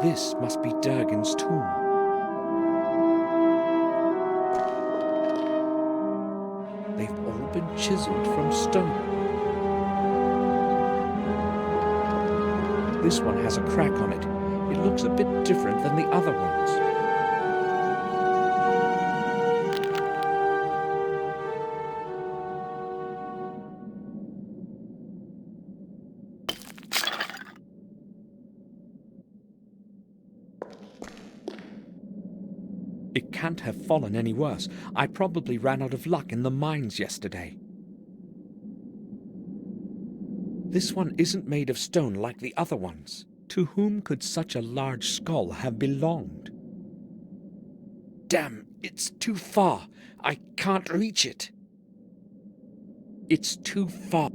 This must be Durgan's tomb. They've all been chiseled from stone. This one has a crack on it. It looks a bit different than the other ones. It can't have fallen any worse. I probably ran out of luck in the mines yesterday. This one isn't made of stone like the other ones. To whom could such a large skull have belonged? Damn, it's too far. I can't reach it. It's too far.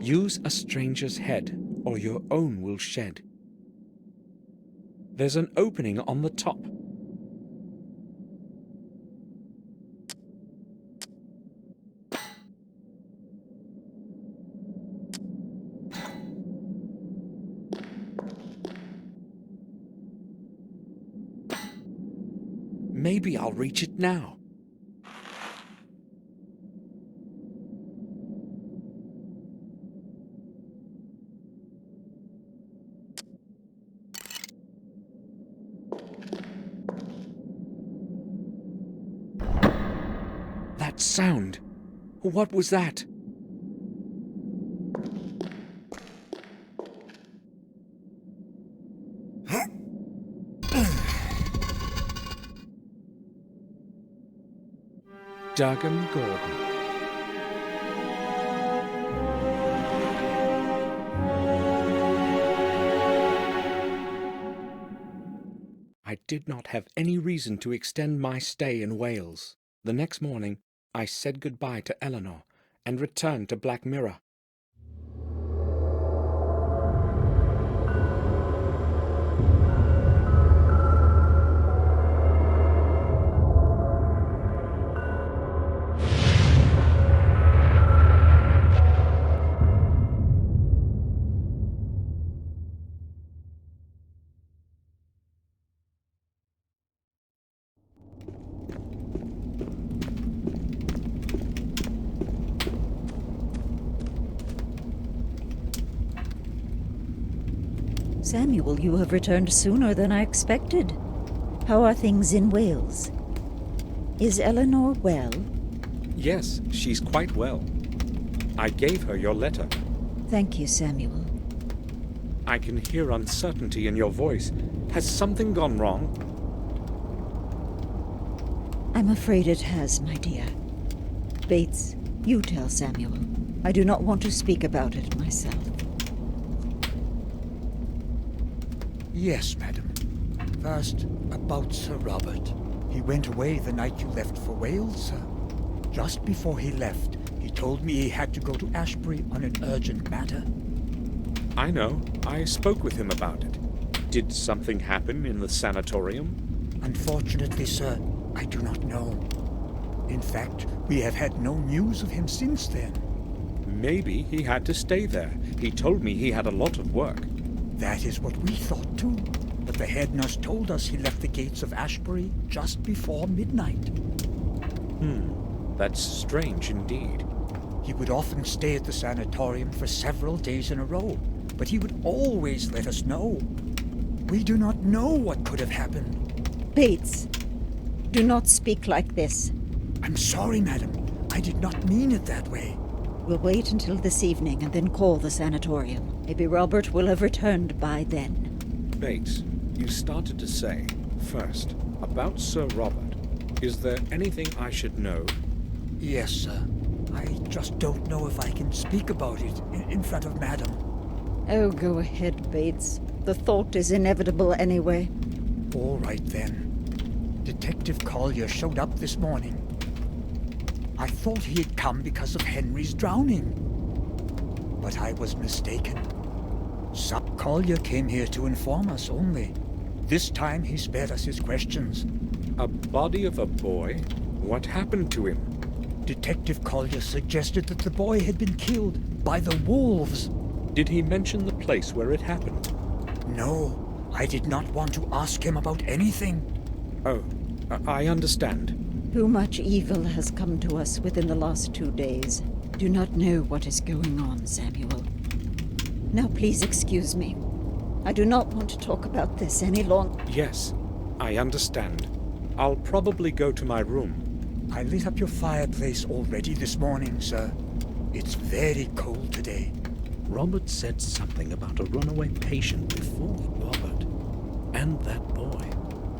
Use a stranger's head, or your own will shed. There's an opening on the top. Maybe I'll reach it now. That sound! What was that? Durgan Gordon. I did not have any reason to extend my stay in Wales. The next morning, I said goodbye to Eleanor and returned to Black Mirror. Samuel, you have returned sooner than I expected. How are things in Wales? Is Eleanor well? Yes, she's quite well. I gave her your letter. Thank you, Samuel. I can hear uncertainty in your voice. Has something gone wrong? I'm afraid it has, my dear. Bates, you tell Samuel. I do not want to speak about it myself. Yes, madam. First, about Sir Robert. He went away the night you left for Wales, sir. Just before he left, he told me he had to go to Ashbury on an urgent matter. I know. I spoke with him about it. Did something happen in the sanatorium? Unfortunately, sir, I do not know. In fact, we have had no news of him since then. Maybe he had to stay there. He told me he had a lot of work. That is what we thought too. But the head nurse told us he left the gates of Ashbury just before midnight. That's strange indeed. He would often stay at the sanatorium for several days in a row, but he would always let us know. We do not know what could have happened. Bates, do not speak like this. I'm sorry, madam. I did not mean it that way. We'll wait until this evening and then call the sanatorium. Maybe Robert will have returned by then. Bates, you started to say, first, about Sir Robert. Is there anything I should know? Yes, sir. I just don't know if I can speak about it in front of madam. Oh, go ahead, Bates. The thought is inevitable anyway. All right, then. Detective Collier showed up this morning. I thought he had come because of Henry's drowning. But I was mistaken. Sub Collier came here to inform us only. This time he spared us his questions. A body of a boy? What happened to him? Detective Collier suggested that the boy had been killed by the wolves. Did he mention the place where it happened? No, I did not want to ask him about anything. Oh, I understand. Too much evil has come to us within the last 2 days. Do not know what is going on, Samuel. Now please excuse me. I do not want to talk about this any longer. Yes, I understand. I'll probably go to my room. I lit up your fireplace already this morning, sir. It's very cold today. Robert said something about a runaway patient before. Robert. And that boy.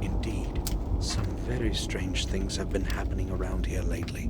Indeed, some very strange things have been happening around here lately.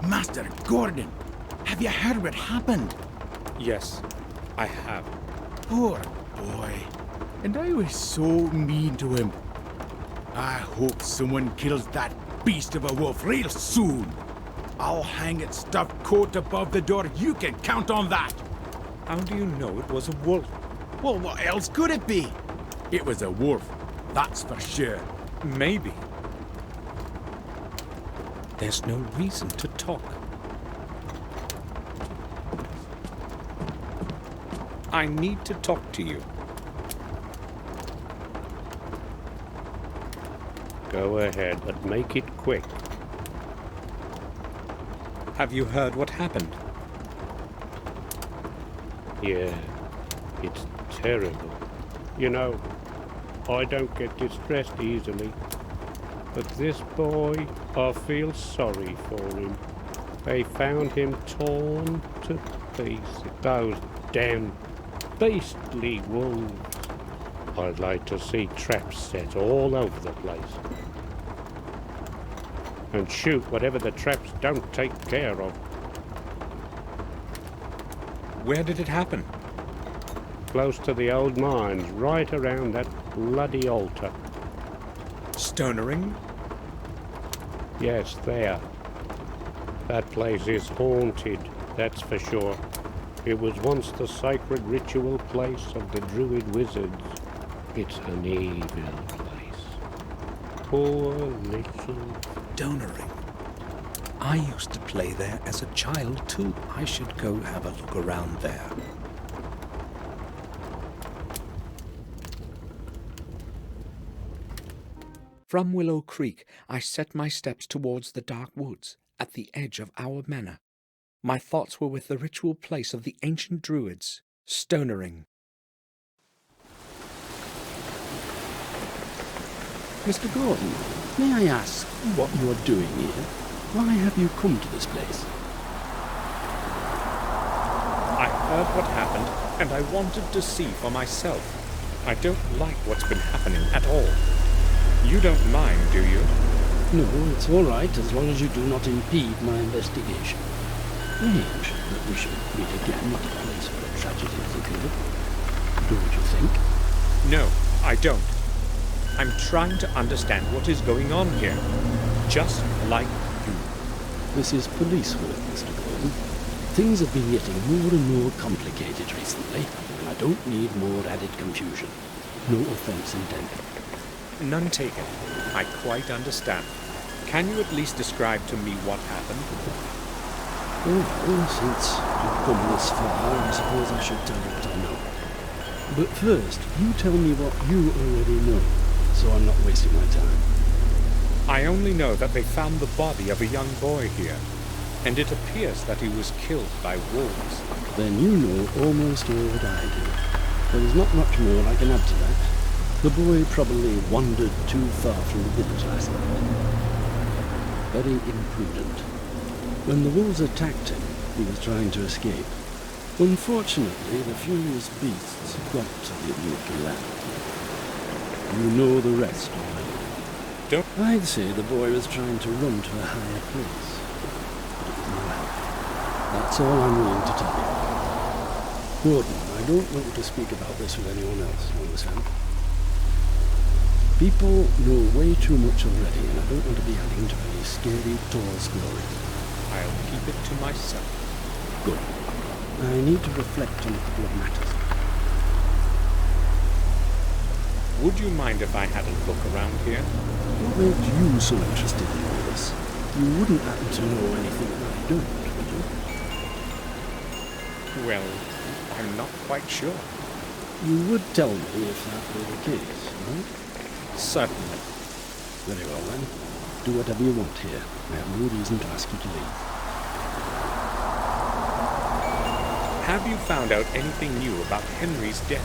Master Gordon, have you heard what happened? Yes, I have. Poor boy. And I was so mean to him. I hope someone kills that beast of a wolf real soon. I'll hang its stuffed coat above the door. You can count on that. How do you know it was a wolf? Well, what else could it be? It was a wolf, that's for sure. Maybe. There's no reason to talk. I need to talk to you. Go ahead, but make it quick. Have you heard what happened? Yeah, it's terrible. You know, I don't get distressed easily. But this boy, I feel sorry for him. They found him torn to pieces. Those damn beastly wolves. I'd like to see traps set all over the place. And shoot whatever the traps don't take care of. Where did it happen? Close to the old mines, right around that bloody altar. Stonering? Yes, there. That place is haunted, that's for sure. It was once the sacred ritual place of the druid wizards. It's an evil place. Poor little... Stonering. I used to play there as a child too. I should go have a look around there. From Willow Creek, I set my steps towards the dark woods at the edge of our manor. My thoughts were with the ritual place of the ancient druids, Stonering. Mr. Gordon, may I ask what you are doing here? Why have you come to this place? I heard what happened, and I wanted to see for myself. I don't like what's been happening at all. You don't mind, do you? No, it's all right, as long as you do not impede my investigation. Strange that we should meet again at a place where a tragedy has occurred. Don't you think? No, I don't. I'm trying to understand what is going on here. Just like you. This is police work, Mr. Gordon. Things have been getting more and more complicated recently, and I don't need more added confusion. No offense intended. None taken. I quite understand. Can you at least describe to me what happened? Well, since you've come this far, I suppose I should tell you what I know. But first, you tell me what you already know, so I'm not wasting my time. I only know that they found the body of a young boy here, and it appears that he was killed by wolves. Then you know almost all that I do. There is not much more I can add to that. The boy probably wandered too far from the village last night. Very imprudent. When the wolves attacked him, he was trying to escape. Unfortunately, the furious beasts got to the unlucky lad. You know the rest already. Don't... I'd say the boy was trying to run to a higher place. But it was no help. That's all I'm willing to tell you. Gordon, I don't want you to speak about this with anyone else, you understand? People know way too much already, and I don't want to be adding to any scary tall stories. I'll keep it to myself. Good. I need to reflect on a couple of matters. Would you mind if I had a look around here? What makes you so interested in all this? You wouldn't happen to know anything that I don't, would you? Well, I'm not quite sure. You would tell me if that were the case, right? Certainly. Very well then. Do whatever you want here. I have no reason to ask you to leave. Have you found out anything new about Henry's death?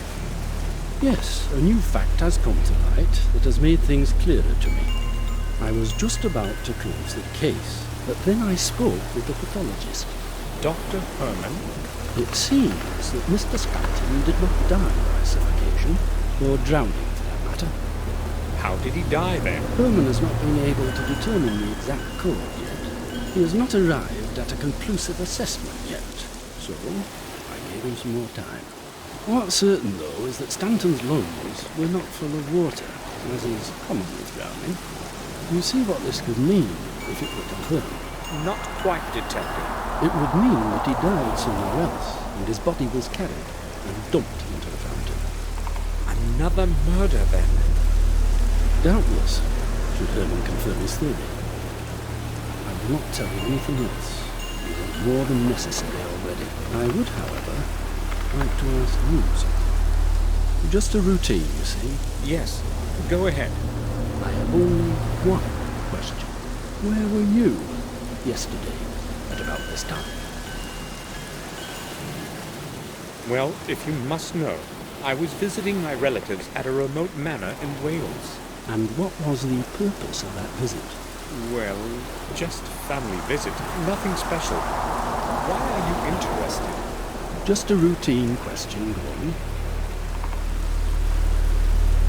Yes, a new fact has come to light that has made things clearer to me. I was just about to close the case, but then I spoke with the pathologist. Dr. Herman? It seems that Mr. Stanton did not die by suffocation, or drowning for that matter. How did he die then? Herman has not been able to determine the exact cause yet. He has not arrived at a conclusive assessment yet, so I gave him some more time. What's certain, though, is that Stanton's lungs were not full of water, as is common with drowning. You see what this could mean if it were confirmed. Not quite, Detective. It would mean that he died somewhere else, and his body was carried and dumped into the fountain. Another murder, then? Doubtless, should Herman confirm his theory. I will not tell you anything else. You want more than necessary already. I would, however, like to ask you something. Just a routine, you see. Yes, go ahead. I have only one question. Where were you yesterday at about this time? Well, if you must know, I was visiting my relatives at a remote manor in Wales. And what was the purpose of that visit? Well, just a family visit. Nothing special. Why are you interested? Just a routine question, Gordon.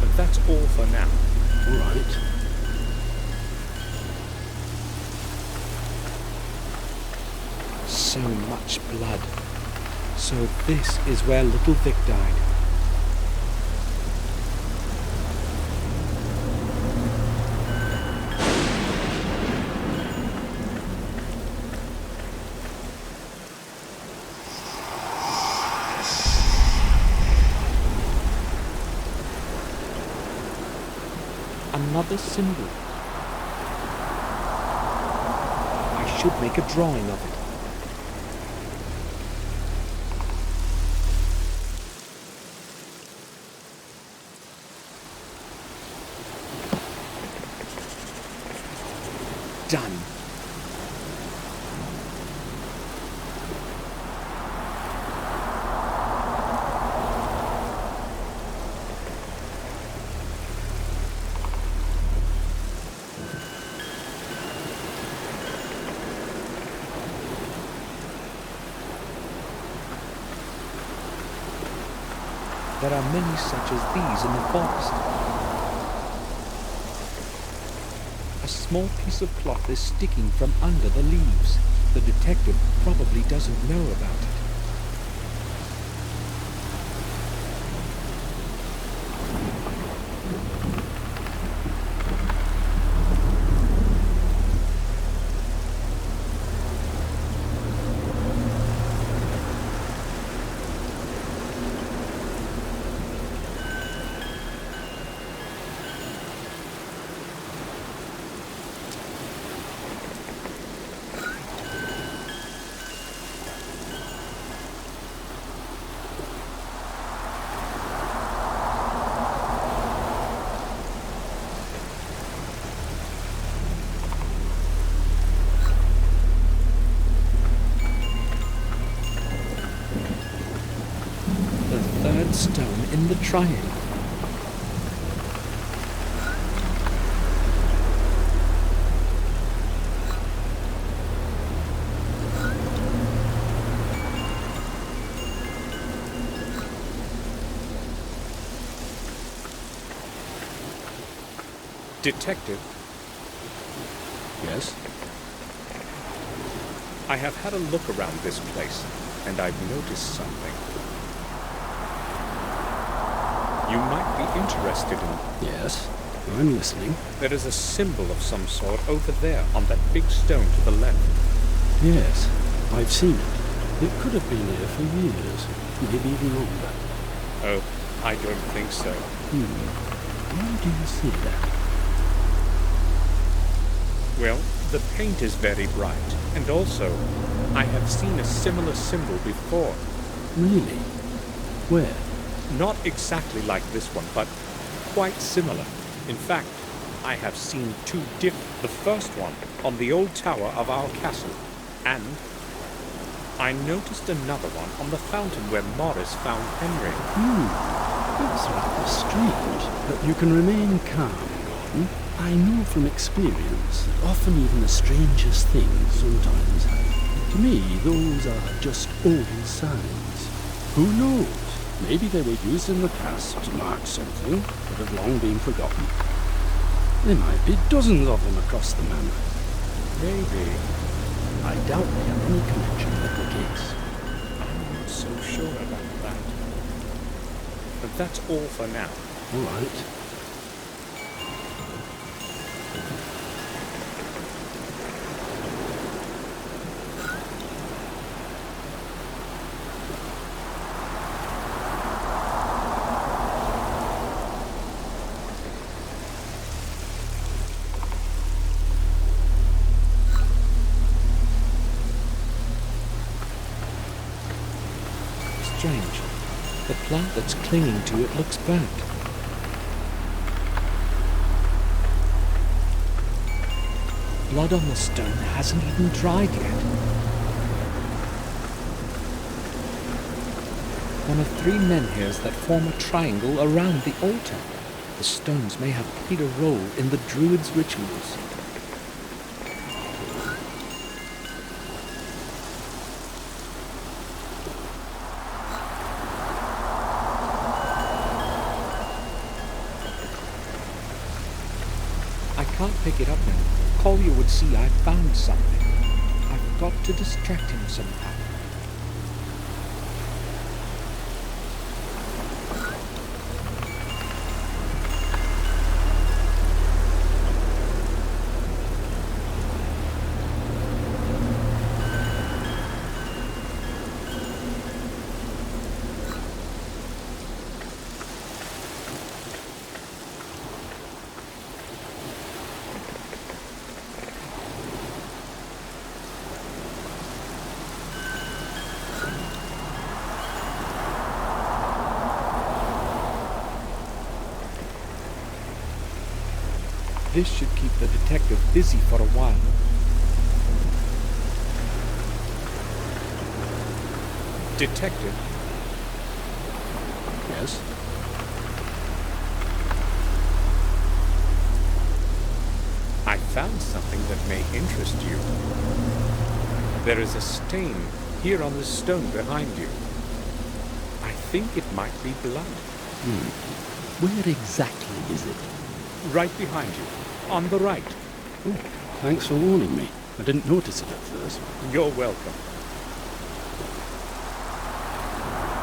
But that's all for now. All right. So much blood. So this is where little Vic died. Another symbol. I should make a drawing of it. Done. There are many such as these in the forest. A small piece of cloth is sticking from under the leaves. The detective probably doesn't know about it. Stone in the triangle. Detective? Yes? I have had a look around this place, and I've noticed something. You might be interested in. Yes, I'm listening. There is a symbol of some sort over there on that big stone to the left. Yes, I've seen it. It could have been here for years, maybe even longer. Oh, I don't think so. Why do you say that? Well, the paint is very bright, and also, I have seen a similar symbol before. Really? Where? Not exactly like this one, but quite similar. In fact, I have seen two different. The first one on the old tower of our castle, and I noticed another one on the fountain where Morris found Henry. That's rather strange, but you can remain calm, Gordon. I know from experience that often even the strangest things sometimes happen. To me, those are just old signs. Who knows? Maybe they were used in the past to mark something that had long been forgotten. There might be dozens of them across the manor. Maybe. I doubt they have any connection with the case. I'm not so sure about that. But that's all for now. All right. Strange. The plant that's clinging to it looks bad. Blood on the stone hasn't even dried yet. One of three menhirs that form a triangle around the altar. The stones may have played a role in the druids' rituals. I can't pick it up now. Collier would see I found something. I've got to distract him somehow. This should keep the detective busy for a while. Detective? Yes? I found something that may interest you. There is a stain here on the stone behind you. I think it might be blood. Where exactly is it? Right behind you, on the right. Oh, thanks for warning me. I didn't notice it at first. You're welcome.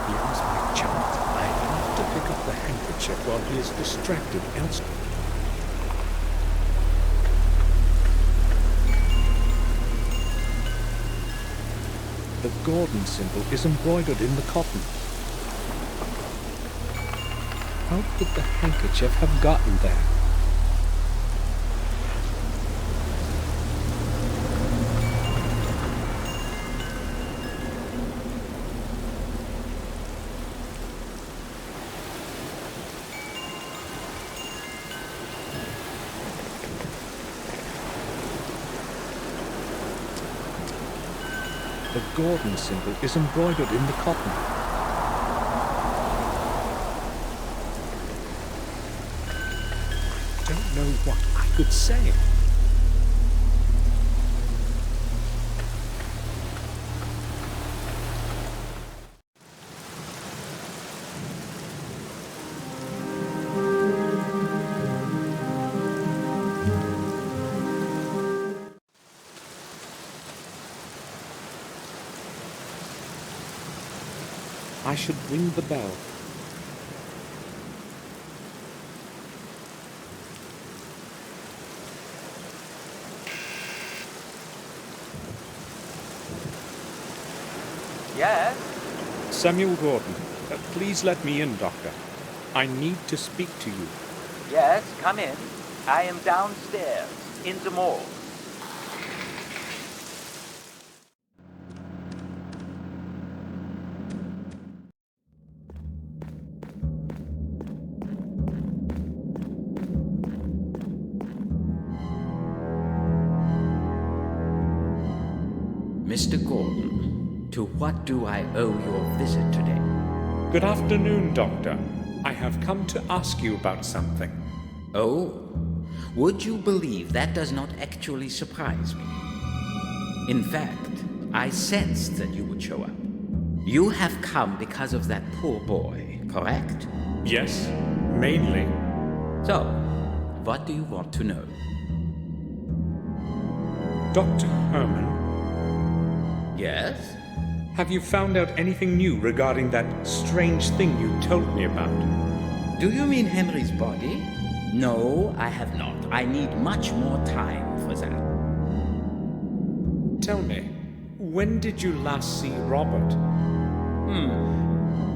Here's my chance. I have to pick up the handkerchief while he is distracted elsewhere. The Gordon symbol is embroidered in the cotton. How could the handkerchief have gotten there? The Gordon symbol is embroidered in the cotton. I don't know what I could say. I should ring the bell. Yes? Samuel Gordon, please let me in, Doctor. I need to speak to you. Yes, come in. I am downstairs, in the mall. Mr. Gordon, to what do I owe your visit today? Good afternoon, Doctor. I have come to ask you about something. Oh, would you believe that does not actually surprise me? In fact, I sensed that you would show up. You have come because of that poor boy, correct? Yes, mainly. So, what do you want to know? Dr. Herman, Yes? have you found out anything new regarding that strange thing you told me about? Do you mean Henry's body? No, I have not. I need much more time for that. Tell me, when did you last see Robert?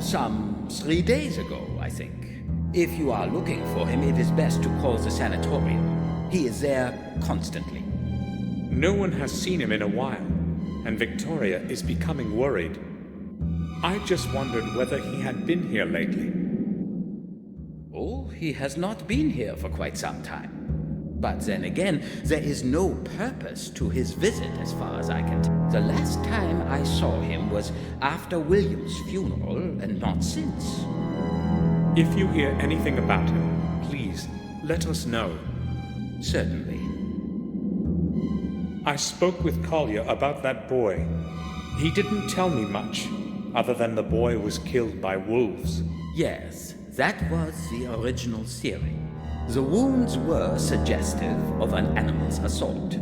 Some 3 days ago, I think. If you are looking for him, it is best to call the sanatorium. He is there constantly. No one has seen him in a while, and Victoria is becoming worried. I just wondered whether he had been here lately. Oh, he has not been here for quite some time. But then again, there is no purpose to his visit as far as I can tell. The last time I saw him was after William's funeral, and not since. If you hear anything about him, please let us know. Certainly. I spoke with Collier about that boy. He didn't tell me much, other than the boy was killed by wolves. Yes, that was the original theory. The wounds were suggestive of an animal's assault.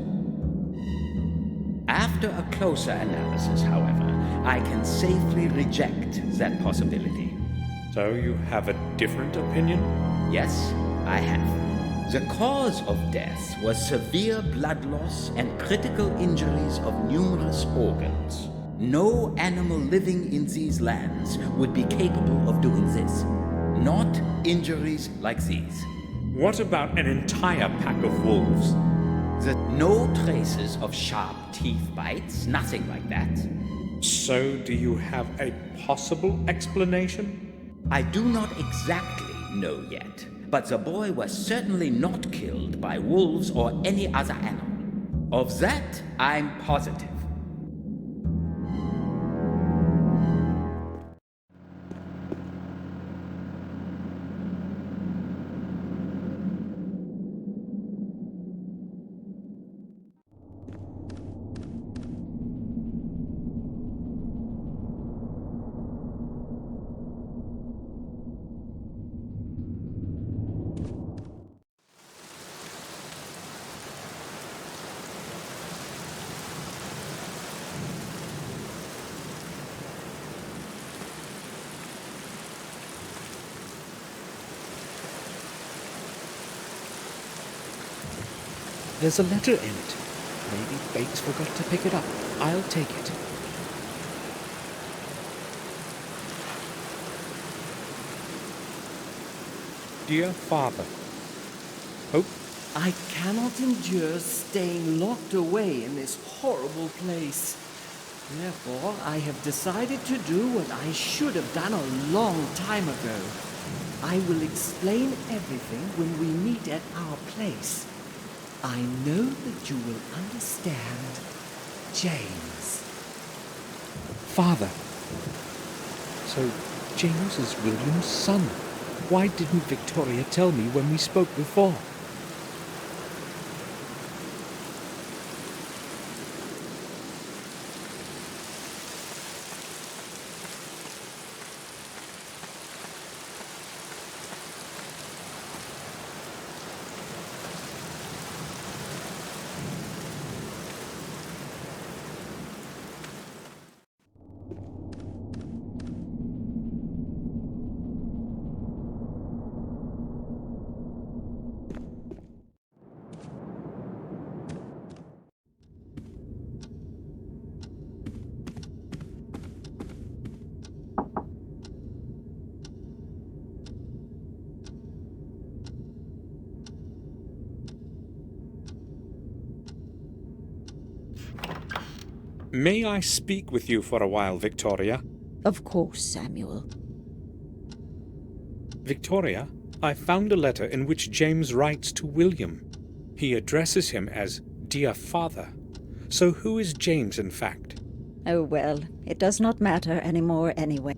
After a closer analysis, however, I can safely reject that possibility. So you have a different opinion? Yes, I have. The cause of death was severe blood loss and critical injuries of numerous organs. No animal living in these lands would be capable of doing this. Not injuries like these. What about an entire pack of wolves? No traces of sharp teeth bites, nothing like that. So do you have a possible explanation? I do not exactly know yet, but the boy was certainly not killed by wolves or any other animal. Of that, I'm positive. There's a letter in it. Maybe Bates forgot to pick it up. I'll take it. Dear Father, Hope, I cannot endure staying locked away in this horrible place. Therefore, I have decided to do what I should have done a long time ago. I will explain everything when we meet at our place. I know that you will understand. James. Father. So, James is William's son. Why didn't Victoria tell me when we spoke before? may I speak with you for a while, Victoria? Of course, Samuel. Victoria, I found a letter in which James writes to William. He addresses him as Dear Father. So who is James, in fact? Oh well, it does not matter anymore anyway.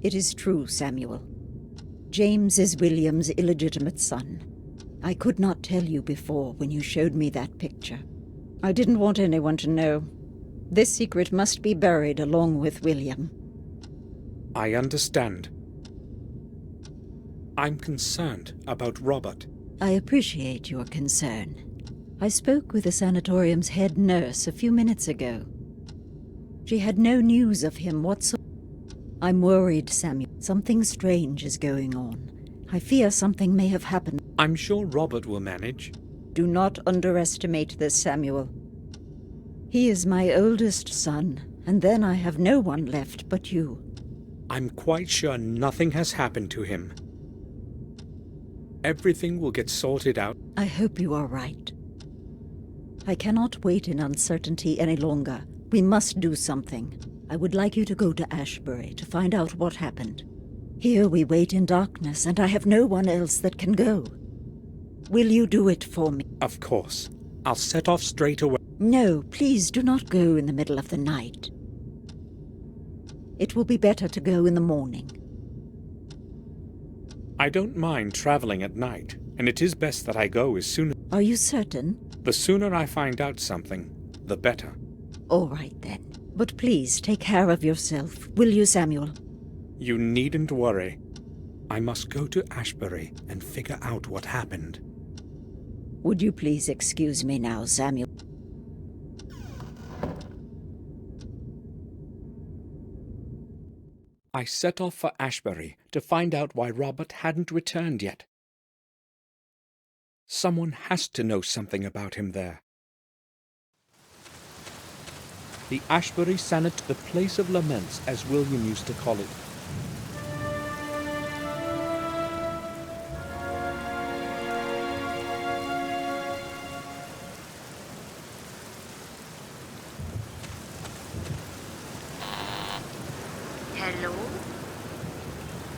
It is true, Samuel. James is William's illegitimate son. I could not tell you before when you showed me that picture. I didn't want anyone to know. This secret must be buried along with William. I understand. I'm concerned about Robert. I appreciate your concern. I spoke with the sanatorium's head nurse a few minutes ago. She had no news of him whatsoever. I'm worried, Samuel. Something strange is going on. I fear something may have happened. I'm sure Robert will manage. Do not underestimate this, Samuel. He is my oldest son, and then I have no one left but you. I'm quite sure nothing has happened to him. Everything will get sorted out. I hope you are right. I cannot wait in uncertainty any longer. We must do something. I would like you to go to Ashbury to find out what happened. Here we wait in darkness, and I have no one else that can go. Will you do it for me? Of course. I'll set off straight away. No, please do not go in the middle of the night. It will be better to go in the morning. I don't mind traveling at night, and it is best that I go as soon as... Are you certain? The sooner I find out something, the better. All right, then. But please take care of yourself, will you, Samuel? You needn't worry. I must go to Ashbury and figure out what happened. Would you please excuse me now, Samuel? I set off for Ashbury to find out why Robert hadn't returned yet. Someone has to know something about him there. The Ashbury Sanat, the place of laments, as William used to call it. Hello?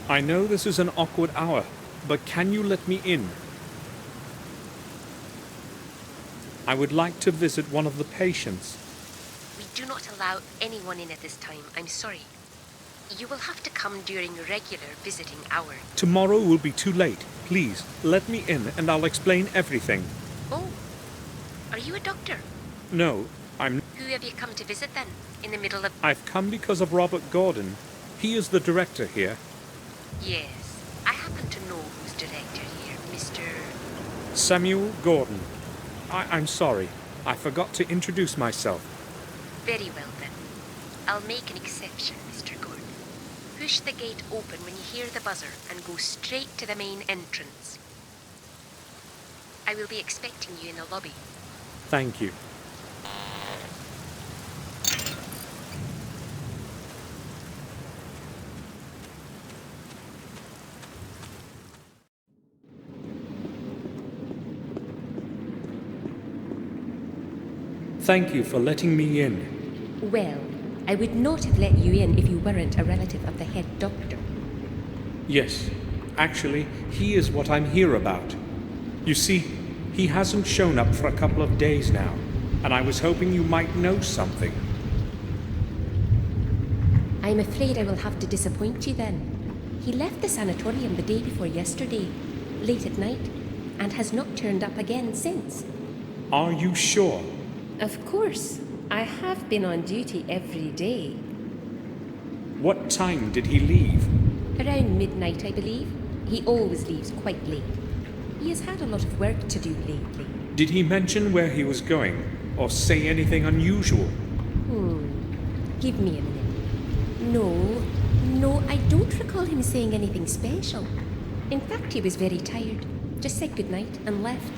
I know this is an awkward hour, but can you let me in? I would like to visit one of the patients. We do not allow anyone in at this time. I'm sorry. You will have to come during regular visiting hours. Tomorrow will be too late. Please, let me in and I'll explain everything. Oh, are you a doctor? No, I'm... Who have you come to visit then? In the middle of... I've come because of Robert Gordon. He is the director here. Yes, I happen to know who's director here, Mr... Samuel Gordon. I'm sorry. I forgot to introduce myself. Very well then. I'll make an exception, Mr. Gordon. Push the gate open when you hear the buzzer and go straight to the main entrance. I will be expecting you in the lobby. Thank you. Thank you for letting me in. Well, I would not have let you in if you weren't a relative of the head doctor. Yes, actually, he is what I'm here about. You see, he hasn't shown up for a couple of days now, and I was hoping you might know something. I'm afraid I will have to disappoint you then. He left the sanatorium the day before yesterday, late at night, and has not turned up again since. Are you sure? Of course. I have been on duty every day. What time did he leave? Around midnight, I believe. He always leaves quite late. He has had a lot of work to do lately. Did he mention where he was going, or say anything unusual? Give me a minute. No, I don't recall him saying anything special. In fact, he was very tired. Just said goodnight and left.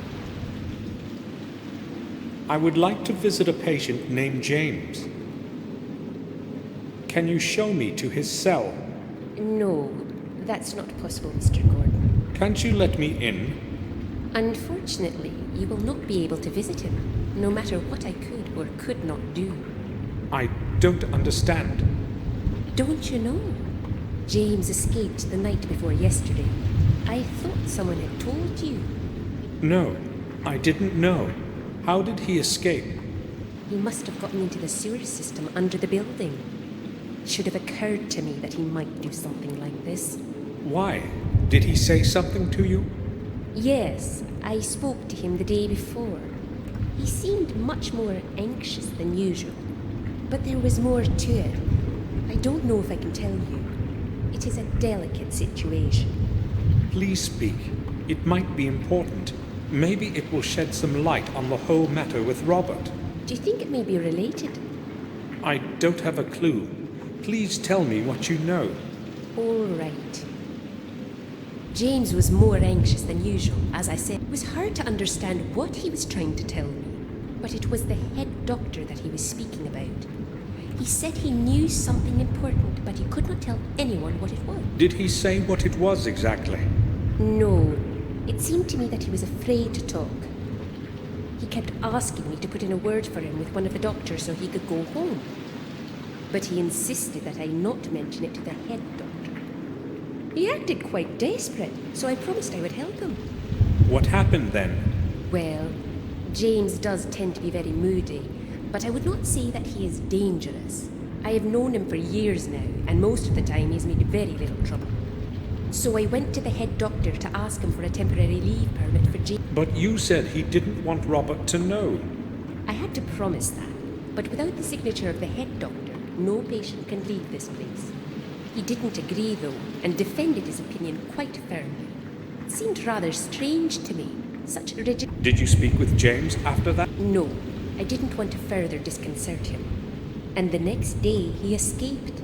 I would like to visit a patient named James. Can you show me to his cell? No, that's not possible, Mr. Gordon. Can't you let me in? Unfortunately, you will not be able to visit him, no matter what I could or could not do. I don't understand. Don't you know? James escaped the night before yesterday. I thought someone had told you. No, I didn't know. How did he escape? He must have gotten into the sewer system under the building. It should have occurred to me that he might do something like this. Why? Did he say something to you? Yes, I spoke to him the day before. He seemed much more anxious than usual, but there was more to it. I don't know if I can tell you. It is a delicate situation. Please speak. It might be important. Maybe it will shed some light on the whole matter with Robert. Do you think it may be related? I don't have a clue. Please tell me what you know. All right. James was more anxious than usual, as I said. It was hard to understand what he was trying to tell me, but it was the head doctor that he was speaking about. He said he knew something important, but he could not tell anyone what it was. Did he say what it was exactly? No. It seemed to me that he was afraid to talk. He kept asking me to put in a word for him with one of the doctors so he could go home. But he insisted that I not mention it to the head doctor. He acted quite desperate, so I promised I would help him. What happened then? Well, James does tend to be very moody, but I would not say that he is dangerous. I have known him for years now, and most of the time he's made very little trouble. So I went to the head doctor to ask him for a temporary leave permit for James. But you said he didn't want Robert to know. I had to promise that, but without the signature of the head doctor, no patient can leave this place. He didn't agree, though, and defended his opinion quite firmly. It seemed rather strange to me, such rigid... Did you speak with James after that? No, I didn't want to further disconcert him. And the next day, he escaped.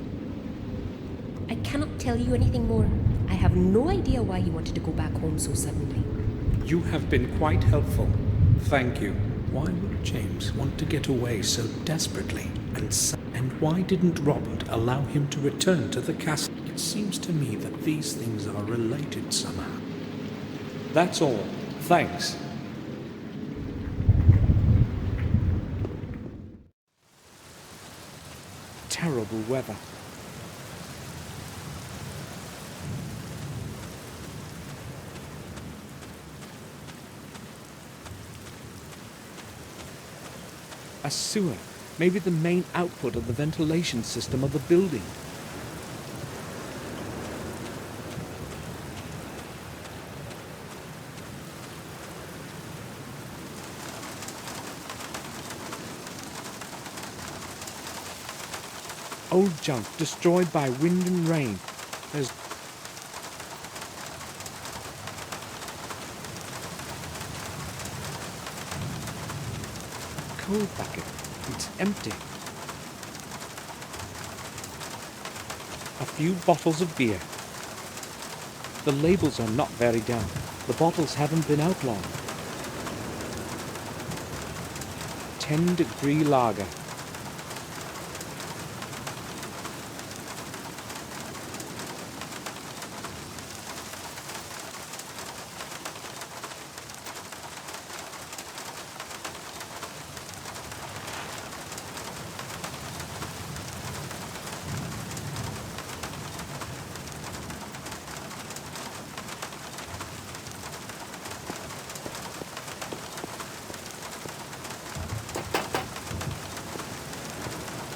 I cannot tell you anything more. I have no idea why he wanted to go back home so suddenly. You have been quite helpful. Thank you. Why would James want to get away so desperately? And why didn't Robert allow him to return to the castle? It seems to me that these things are related somehow. That's all. Thanks. Terrible weather. A sewer. Maybe the main output of the ventilation system of the building. Old junk destroyed by wind and rain. There's a coal bucket. It's empty. A few bottles of beer. The labels are not very damp. The bottles haven't been out long. 10-degree lager.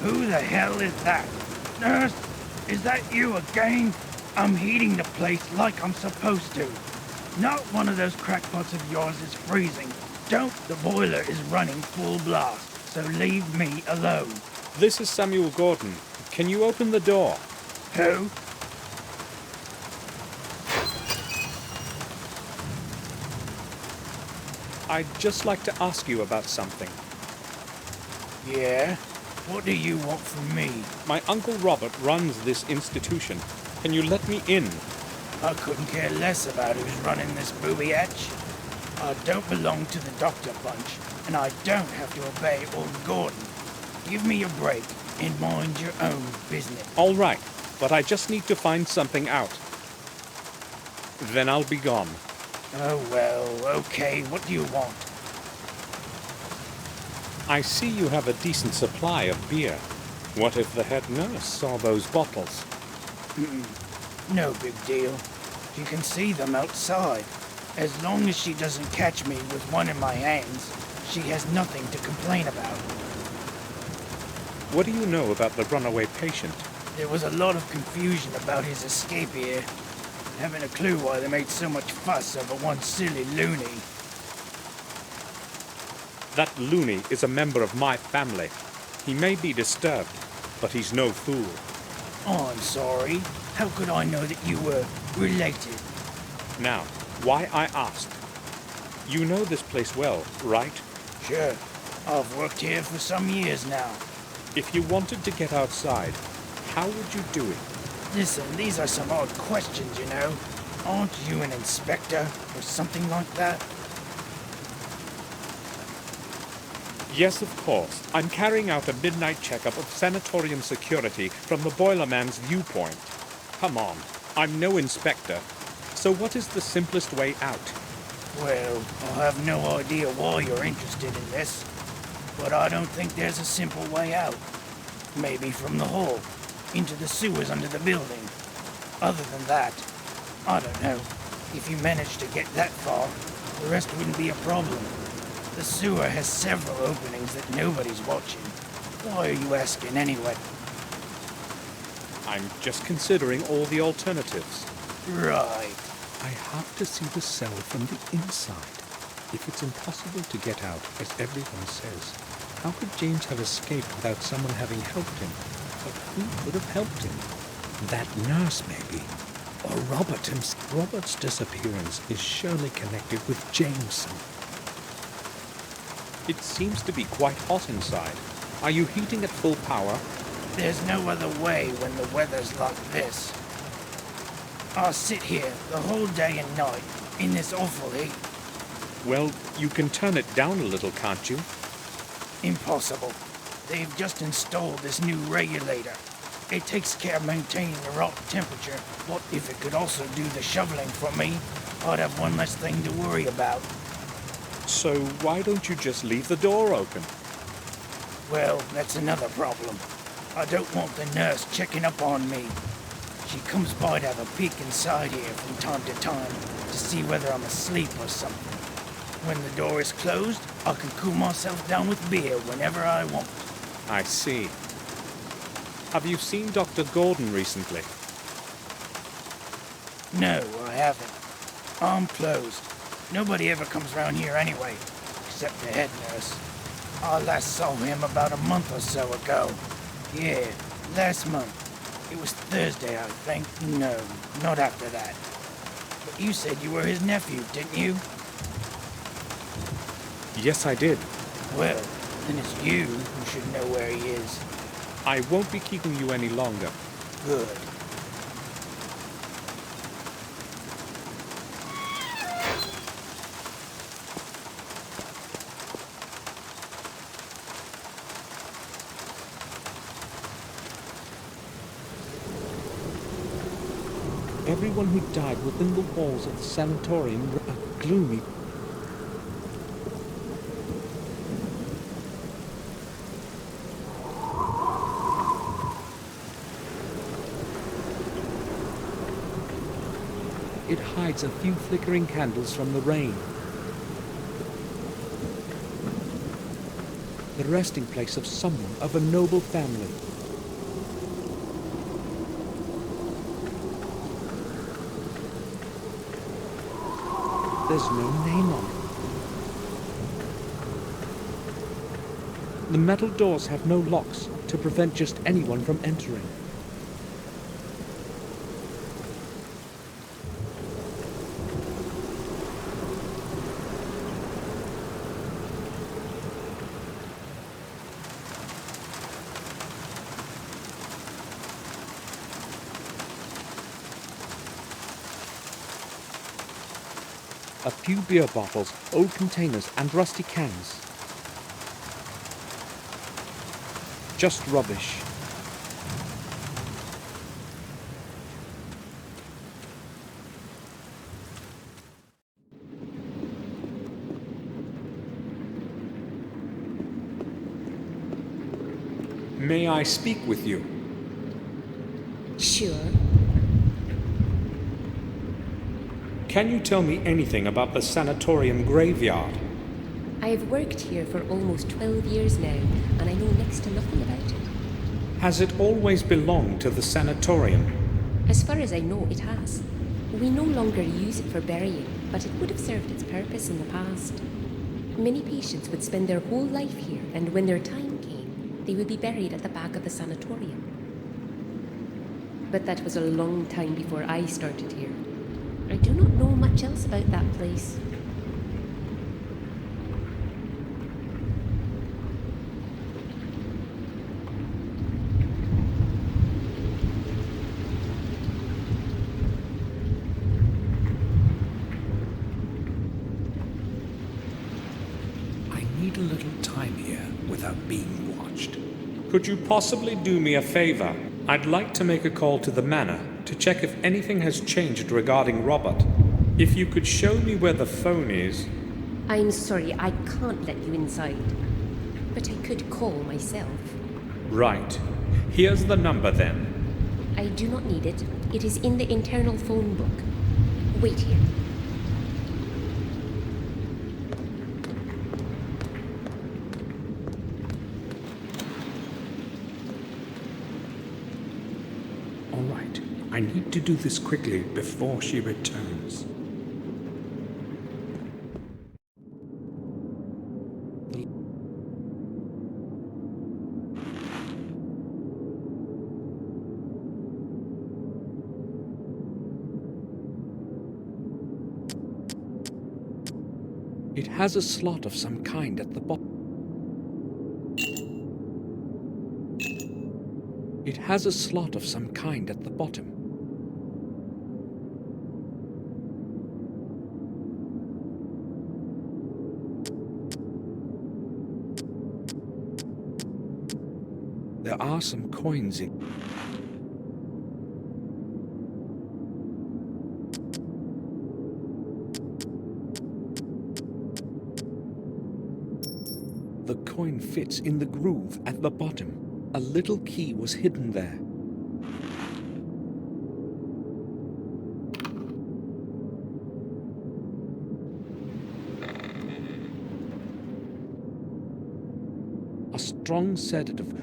Who the hell is that? Nurse, is that you again? I'm heating the place like I'm supposed to. Not one of those crackpots of yours is freezing. Don't, the boiler is running full blast, so leave me alone. This is Samuel Gordon. Can you open the door? Who? I'd just like to ask you about something. Yeah? What do you want from me? My Uncle Robert runs this institution. Can you let me in? I couldn't care less about who's running this booby hatch. I don't belong to the doctor bunch, and I don't have to obey old Gordon. Give me a break and mind your own business. All right, but I just need to find something out. Then I'll be gone. Oh well, okay, what do you want? I see you have a decent supply of beer. What if the head nurse saw those bottles? No big deal. You can see them outside. As long as she doesn't catch me with one in my hands, she has nothing to complain about. What do you know about the runaway patient? There was a lot of confusion about his escape here. Haven't a clue why they made so much fuss over one silly loony. That loony is a member of my family. He may be disturbed, but he's no fool. Oh, I'm sorry. How could I know that you were related? Now, why I asked. You know this place well, right? Sure. I've worked here for some years now. If you wanted to get outside, how would you do it? Listen, these are some odd questions, you know. Aren't you an inspector or something like that? Yes, of course. I'm carrying out a midnight checkup of sanatorium security from the boilerman's viewpoint. Come on, I'm no inspector. So what is the simplest way out? Well, I have no idea why you're interested in this, but I don't think there's a simple way out. Maybe from the hall, into the sewers under the building. Other than that, I don't know. If you manage to get that far, the rest wouldn't be a problem. The sewer has several openings that nobody's watching. Why are you asking anyway? I'm just considering all the alternatives. Right. I have to see the cell from the inside. If it's impossible to get out, as everyone says, how could James have escaped without someone having helped him? But who could have helped him? That nurse, maybe. Or Robert himself. Robert's disappearance is surely connected with Jameson. It seems to be quite hot inside. Are you heating at full power? There's no other way when the weather's like this. I'll sit here the whole day and night in this awful heat. Well, you can turn it down a little, can't you? Impossible. They've just installed this new regulator. It takes care of maintaining the right temperature. What if it could also do the shoveling for me? I'd have one less thing to worry about. So why don't you just leave the door open? Well, that's another problem. I don't want the nurse checking up on me. She comes by to have a peek inside here from time to time to see whether I'm asleep or something. When the door is closed, I can cool myself down with beer whenever I want. I see. Have you seen Dr. Gordon recently? No, I haven't. I'm closed. Nobody ever comes around here anyway, except the head nurse. I last saw him about a month or so ago. Yeah, last month. It was Thursday, I think. No, not after that. But you said you were his nephew, didn't you? Yes, I did. Well, then it's you who should know where he is. I won't be keeping you any longer. Good. everyone who died within the walls of the sanatorium were a gloomy. It hides a few flickering candles from the rain. The resting place of someone of a noble family. There's no name on it. The metal doors have no locks to prevent just anyone from entering. A few beer bottles, old containers, and rusty cans. Just rubbish. May I speak with you? Sure. Can you tell me anything about the sanatorium graveyard? I have worked here for almost 12 years now, and I know next to nothing about it. Has it always belonged to the sanatorium? As far as I know, it has. We no longer use it for burying, but it would have served its purpose in the past. Many patients would spend their whole life here, and when their time came, they would be buried at the back of the sanatorium. But that was a long time before I started here. I do not know much else about that place. I need a little time here without being watched. Could you possibly do me a favor? I'd like to make a call to the manor to check if anything has changed regarding Robert. If you could show me where the phone is. I'm sorry, I can't let you inside. But I could call myself. Right. Here's the number then. I do not need it. It is in the internal phone book. Wait here. All right. I need to do this quickly before she returns. It has a slot of some kind at the bottom. It has a slot of some kind at the bottom. There are some coins in. The coin fits in the groove at the bottom. A little key was hidden there. A strong sedative.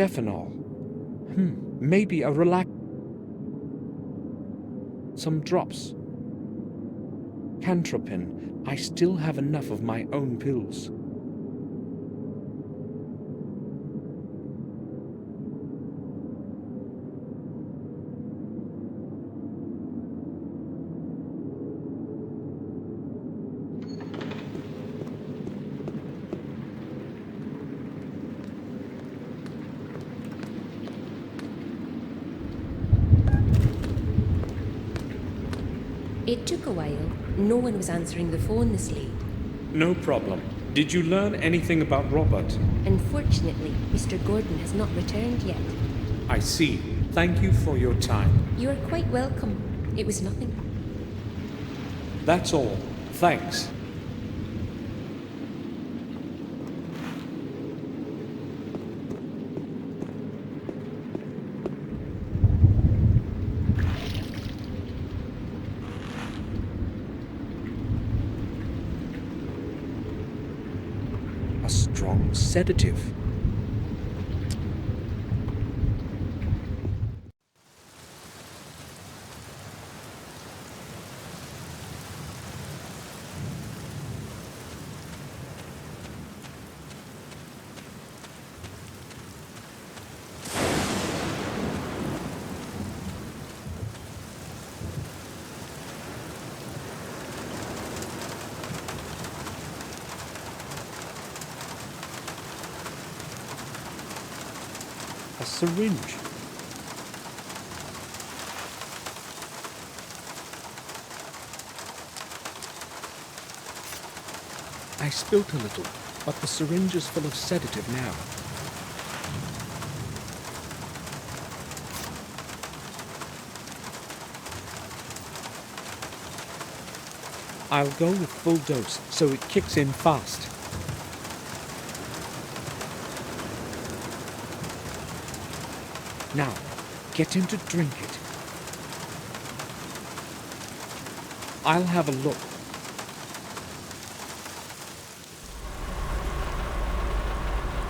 Phenol. Maybe a relax. Some drops. Cantropin. I still have enough of my own pills. It took a while. No one was answering the phone this late. No problem. Did you learn anything about Robert? Unfortunately, Mr. Gordon has not returned yet. I see. Thank you for your time. You are quite welcome. It was nothing. That's all. Thanks. A strong sedative. A syringe. I spilt a little, but the syringe is full of sedative now. I'll go with full dose so it kicks in fast. Now, get him to drink it. I'll have a look.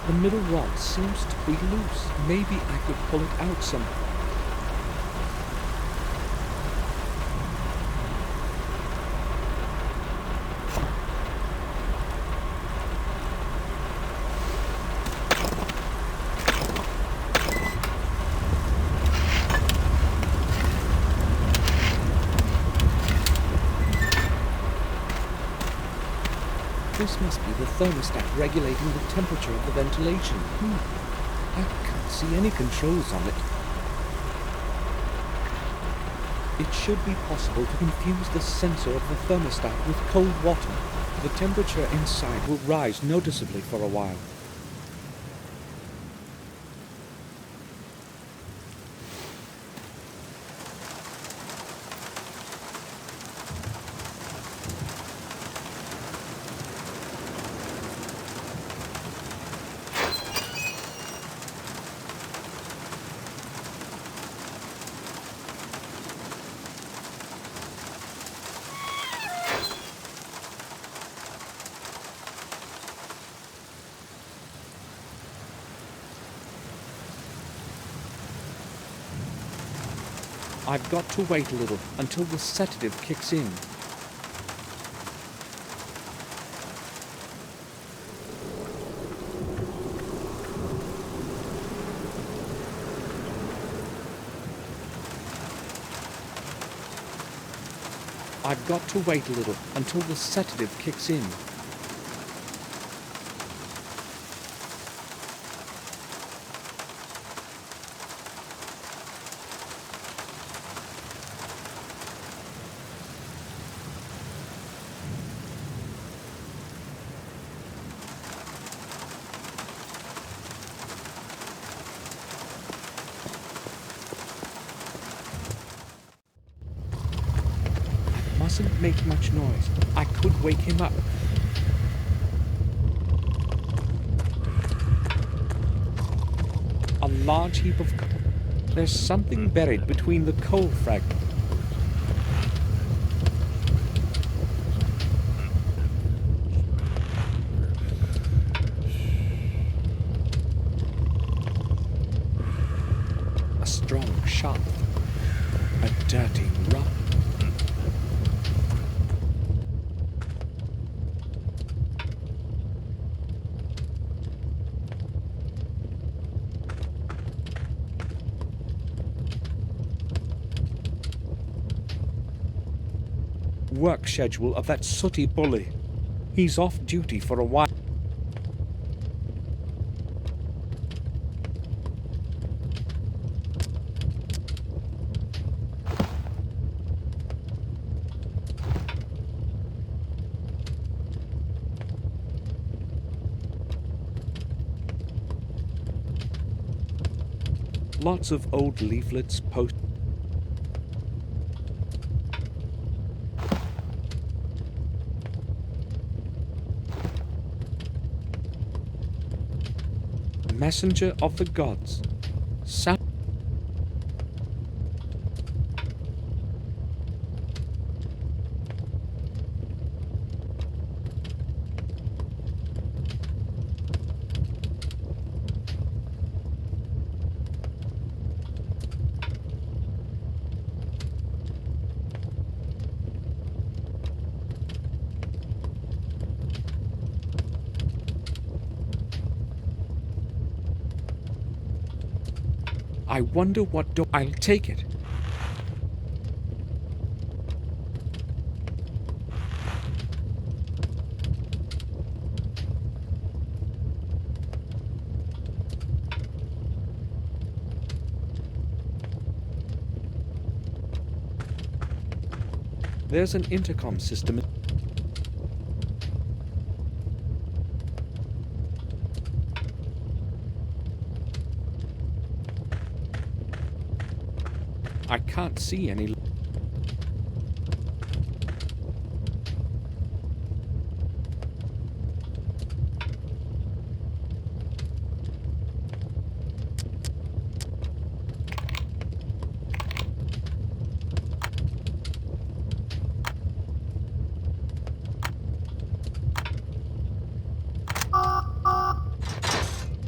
The middle rod seems to be loose. Maybe I could pull it out somehow. This must be the thermostat regulating the temperature of the ventilation. I can't see any controls on it. It should be possible to confuse the sensor of the thermostat with cold water. The temperature inside will rise noticeably for a while. I've got to wait a little until the sedative kicks in. I've got to wait a little until the sedative kicks in. Mustn't make much noise. I could wake him up. A large heap of coal. There's something buried between the coal fragments. A strong shaft. A dirty rub. Work schedule of that sooty bully. He's off duty for a while. lots of old leaflets posted. Messenger of the gods. I wonder what door. I'll take it. There's an intercom system. I can't see any.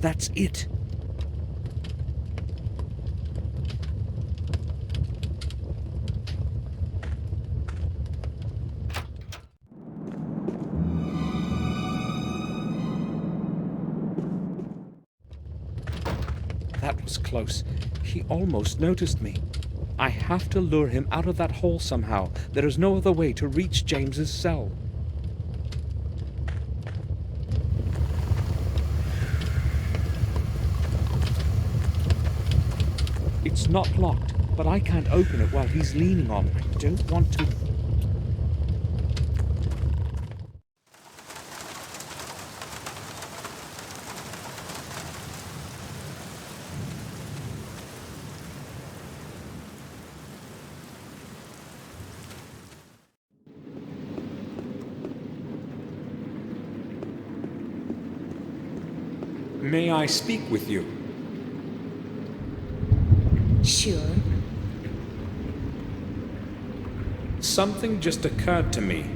That's it. That was close. He almost noticed me. I have to lure him out of that hole somehow. There is no other way to reach James's cell. It's not locked, but I can't open it while he's leaning on. I don't want to. May I speak with you? Sure. Something just occurred to me.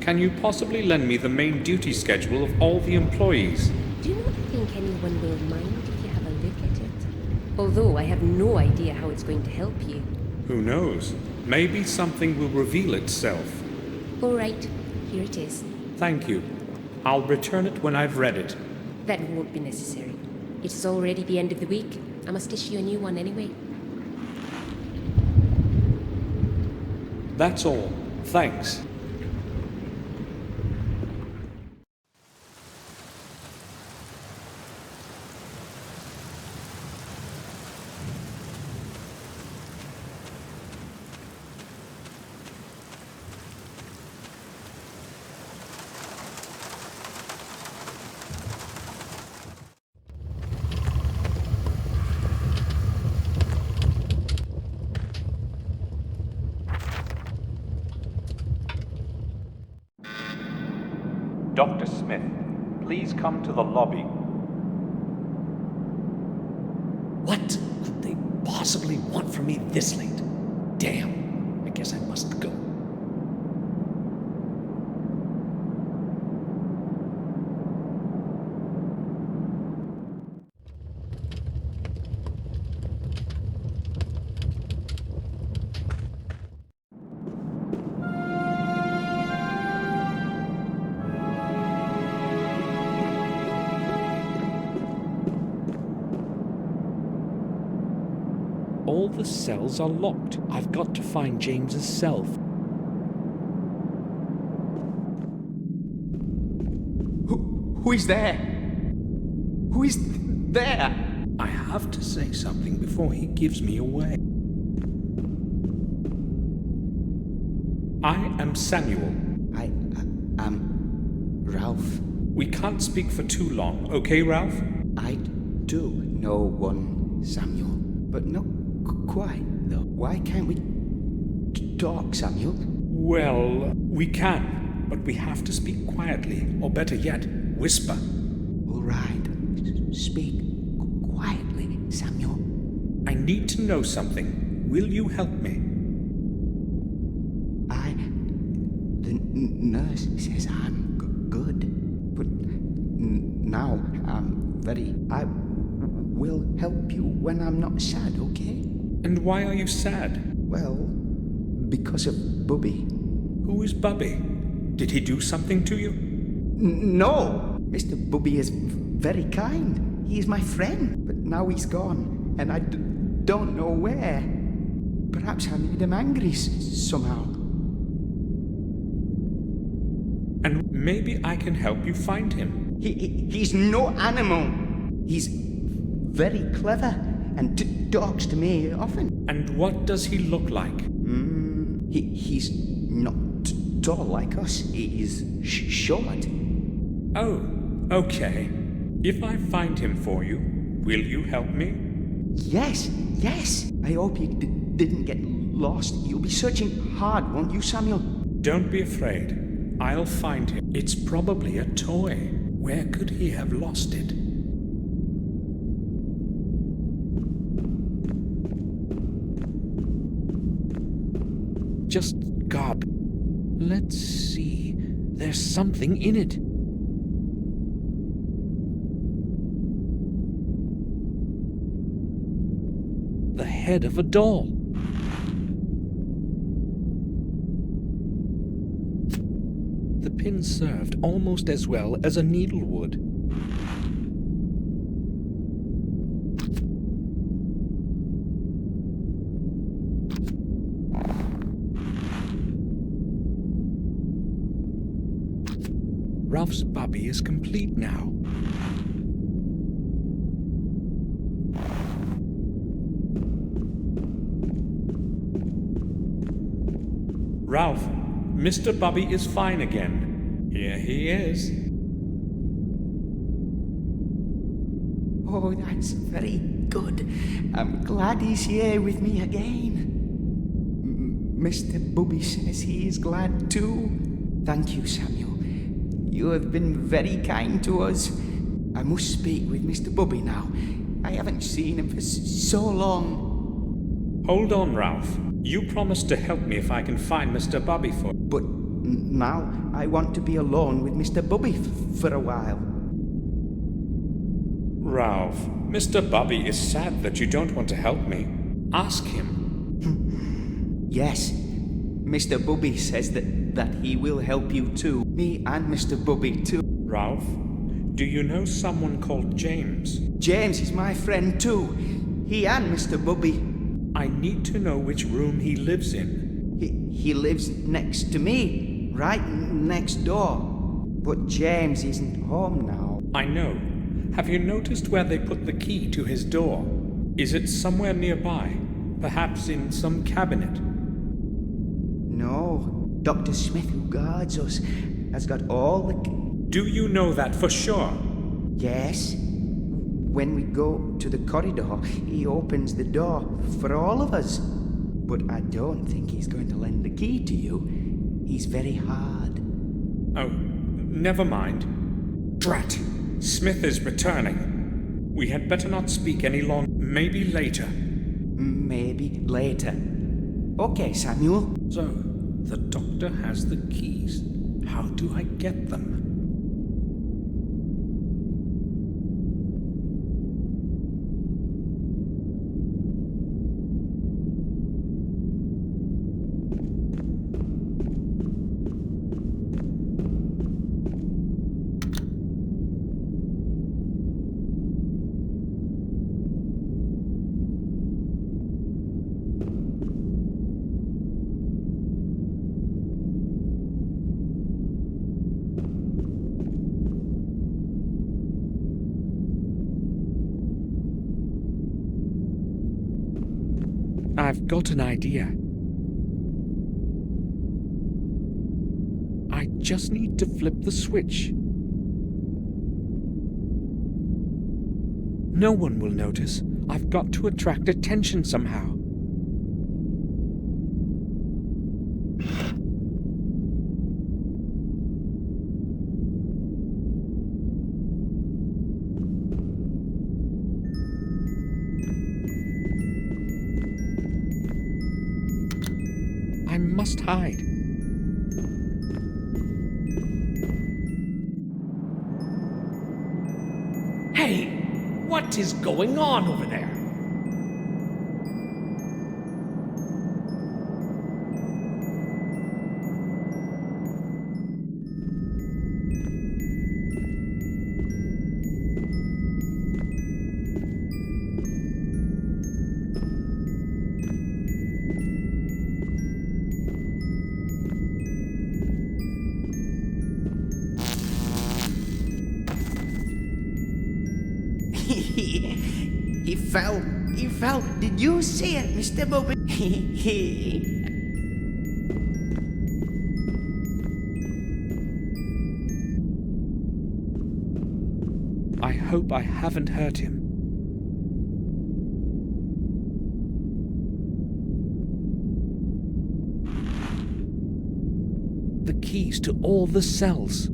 Can you possibly lend me the main duty schedule of all the employees? Do not think anyone will mind if you have a look at it. Although I have no idea how it's going to help you. Who knows? Maybe something will reveal itself. All right, here it is. Thank you. I'll return it when I've read it. That won't be necessary. It is already the end of the week. I must issue a new one anyway. That's all. Thanks. Dr. Smith, please come to the lobby. What could they possibly want from me this late? Damn, I guess I must go. All the cells are locked. I've got to find James's cell. Who is there? Who is there? I have to say something before he gives me away. I am Samuel. I am Ralph. We can't speak for too long, okay, Ralph? I do know one Samuel, but not quite, though. Why can't we talk, Samuel? Well, we can, but we have to speak quietly, or better yet, whisper. All right. Speak quietly, Samuel. I need to know something. Will you help me? The nurse says I'm good, but now I'm I will help you when I'm not sad, okay? And why are you sad? Well, because of Bubby. Who is Bubby? Did he do something to you? No! Mr. Bubby is very kind. He is my friend, but now he's gone, and I don't know where. Perhaps I made him angry somehow. And maybe I can help you find him. He's no animal. He's very clever and talks to me often. And what does he look like? He's not tall like us. He is short. Oh, okay. If I find him for you, will you help me? Yes. I hope you didn't get lost. You'll be searching hard, won't you, Samuel? Don't be afraid. I'll find him. It's probably a toy. Where could he have lost it? Just gob. Let's see. There's something in it. The head of a doll. The pin served almost as well as a needle would. Ralph's Bubby is complete now. Ralph, Mr. Bubby is fine again. Here he is. Oh, that's very good. I'm glad he's here with me again. Mr. Bubby says he is glad too. Thank you, Samuel. You have been very kind to us. I must speak with Mr. Bubby now. I haven't seen him for so long. Hold on, Ralph. You promised to help me if I can find Mr. Bubby for... But now I want to be alone with Mr. Bubby for a while. Ralph, Mr. Bubby is sad that you don't want to help me. Ask him. Yes. Mr. Bubby says that he will help you too. Me and Mr. Bubby too. Ralph, do you know someone called James? James is my friend too. He and Mr. Bubby. I need to know which room he lives in. He lives next to me, right next door. But James isn't home now. I know. Have you noticed where they put the key to his door? Is it somewhere nearby? Perhaps in some cabinet? No. Dr. Smith, who guards us, has got all the... Do you know that for sure? Yes. When we go to the corridor, he opens the door for all of us. But I don't think he's going to lend the key to you. He's very hard. Oh, never mind. Drat! Smith is returning. We had better not speak any longer. Maybe later. Maybe later. Okay, Samuel. So, the doctor has the keys. How do I get them? I've got an idea. I just need to flip the switch. No one will notice. I've got to attract attention somehow. I must hide. Hey, what is going on over there? He fell. Did you see it, Mr. Bobby? I hope I haven't hurt him. The keys to all the cells.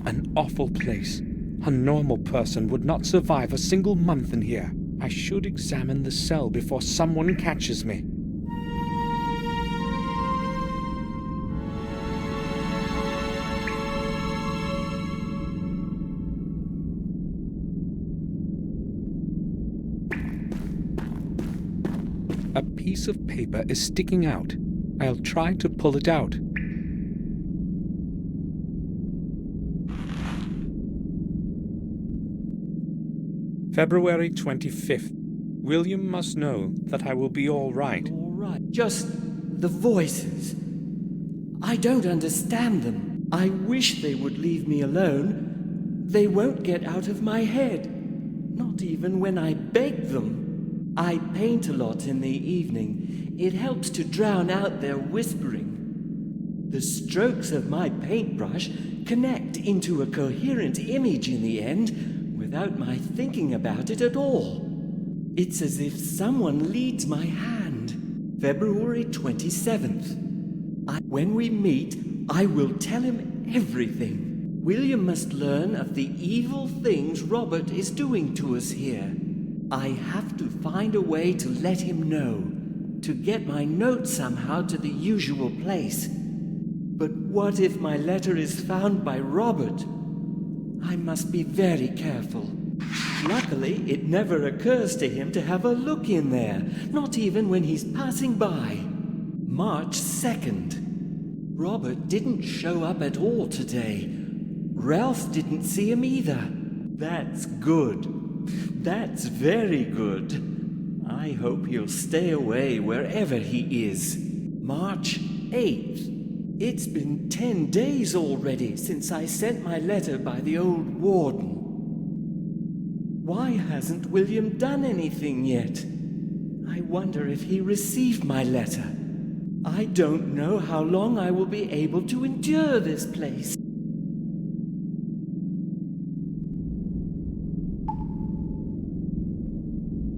An awful place. A normal person would not survive a single month in here. I should examine the cell before someone catches me. A piece of paper is sticking out. I'll try to pull it out. February 25th. William must know that I will be all right. All right. Just the voices. I don't understand them. I wish they would leave me alone. They won't get out of my head. Not even when I beg them. I paint a lot in the evening. It helps to drown out their whispering. The strokes of my paintbrush connect into a coherent image in the end, without my thinking about it at all. It's as if someone leads my hand. February 27th. When we meet, I will tell him everything. William must learn of the evil things Robert is doing to us here. I have to find a way to let him know, to get my note somehow to the usual place. But what if my letter is found by Robert? I must be very careful. Luckily, it never occurs to him to have a look in there, not even when he's passing by. March 2nd. Robert didn't show up at all today. Ralph didn't see him either. That's good. That's very good. I hope he'll stay away wherever he is. March 8th. It's been 10 days already since I sent my letter by the old warden. Why hasn't William done anything yet? I wonder if he received my letter. I don't know how long I will be able to endure this place.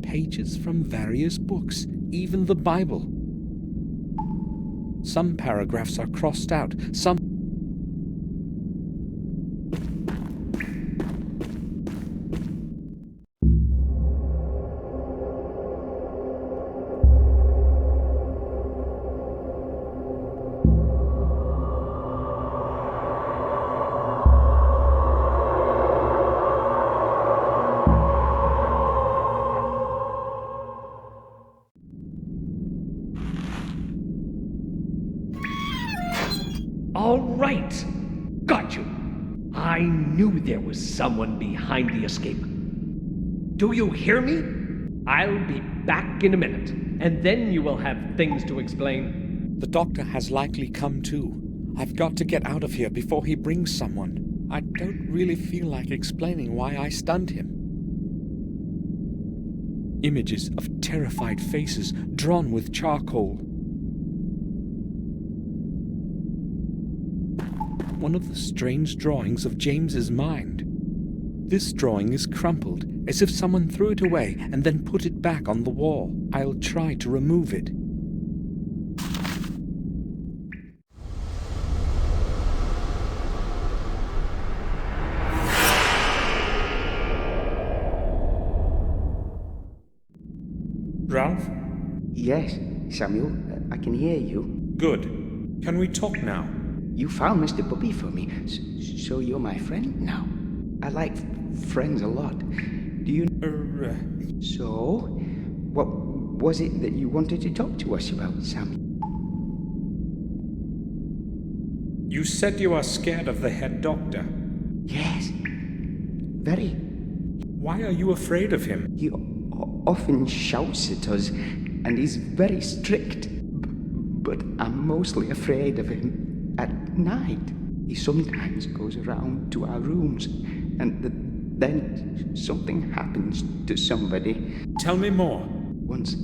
Pages from various books, even the Bible. Some paragraphs are crossed out, some... All right! Got you! I knew there was someone behind the escape. Do you hear me? I'll be back in a minute, and then you will have things to explain. The doctor has likely come too. I've got to get out of here before he brings someone. I don't really feel like explaining why I stunned him. Images of terrified faces drawn with charcoal. One of the strange drawings of James's mind. This drawing is crumpled, as if someone threw it away and then put it back on the wall. I'll try to remove it. Ralph? Yes, Samuel, I can hear you. Good. Can we talk now? You found Mr. Bubby for me, so you're my friend now. I like friends a lot. Do you... So, what was it that you wanted to talk to us about, Samuel? You said you are scared of the head doctor. Yes, very. Why are you afraid of him? He often shouts at us, and he's very strict. But I'm mostly afraid of him at night. He sometimes goes around to our rooms, and then something happens to somebody. Tell me more. Once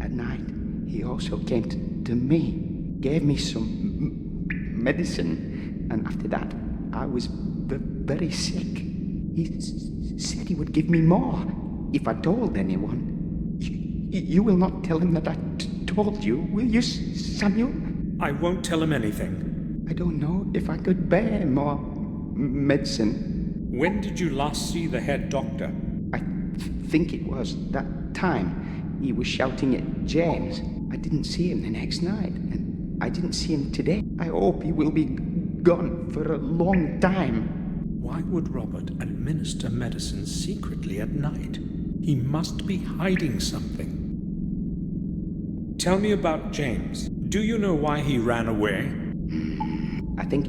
at night, he also came to me, gave me some medicine, and after that, I was very sick. He said he would give me more if I told anyone. You will not tell him that I told you, will you, Samuel? I won't tell him anything. I don't know if I could bear more medicine. When did you last see the head doctor? I think it was that time he was shouting at James. I didn't see him the next night, and I didn't see him today. I hope he will be gone for a long time. Why would Robert administer medicine secretly at night? He must be hiding something. Tell me about James. Do you know why he ran away? I think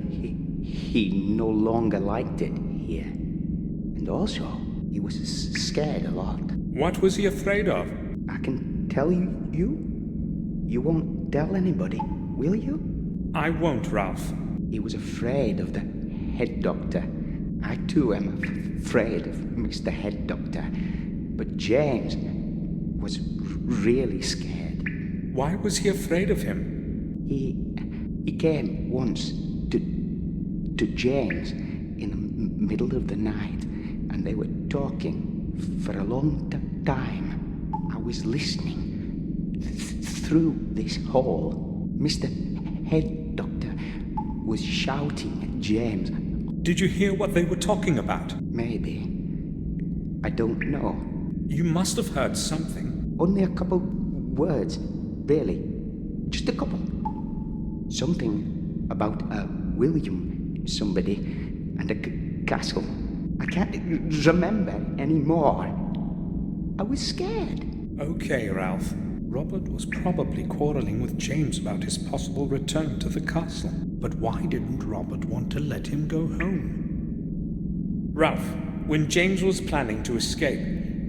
he no longer liked it here. And also, he was scared a lot. What was he afraid of? I can tell you. You won't tell anybody, will you? I won't, Ralph. He was afraid of the head doctor. I too am afraid of Mr. Head Doctor. But James was really scared. Why was he afraid of him? He came once to James in the middle of the night, and they were talking for a long time. I was listening through this hall. Mr. Head Doctor was shouting at James. Did you hear what they were talking about? Maybe. I don't know. You must have heard something. Only a couple words, really. Just a couple. Something about a William somebody and a castle. I can't remember anymore. I was scared. Okay, Ralph. Robert was probably quarreling with James about his possible return to the castle. But why didn't Robert want to let him go home? Ralph, when James was planning to escape,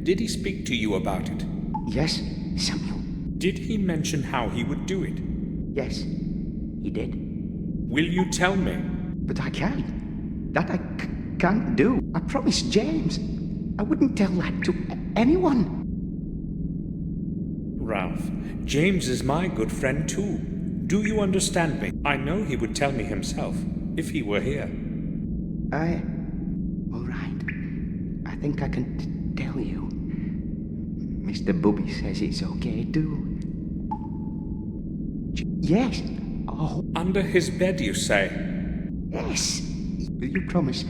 did he speak to you about it? Yes, Samuel. Did he mention how he would do it? Yes, he did. Will you tell me? But I can't. That I can't do. I promised James. I wouldn't tell that to anyone. Ralph, James is my good friend too. Do you understand me? I know he would tell me himself, if he were here. All right. I think I can tell you. Mr. Bubby says it's okay too. Yes. Oh. Under his bed, you say? Yes. Will you promise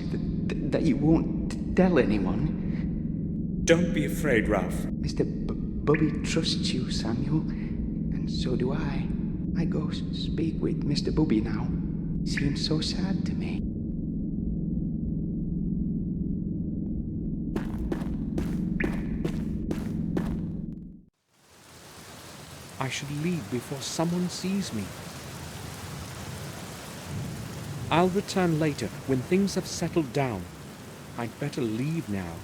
that you won't tell anyone? Don't be afraid, Ralph. Mr. Bubby trusts you, Samuel, and so do I. I go speak with Mr. Bubby now. Seems so sad to me. I should leave before someone sees me. I'll return later when things have settled down. I'd better leave now.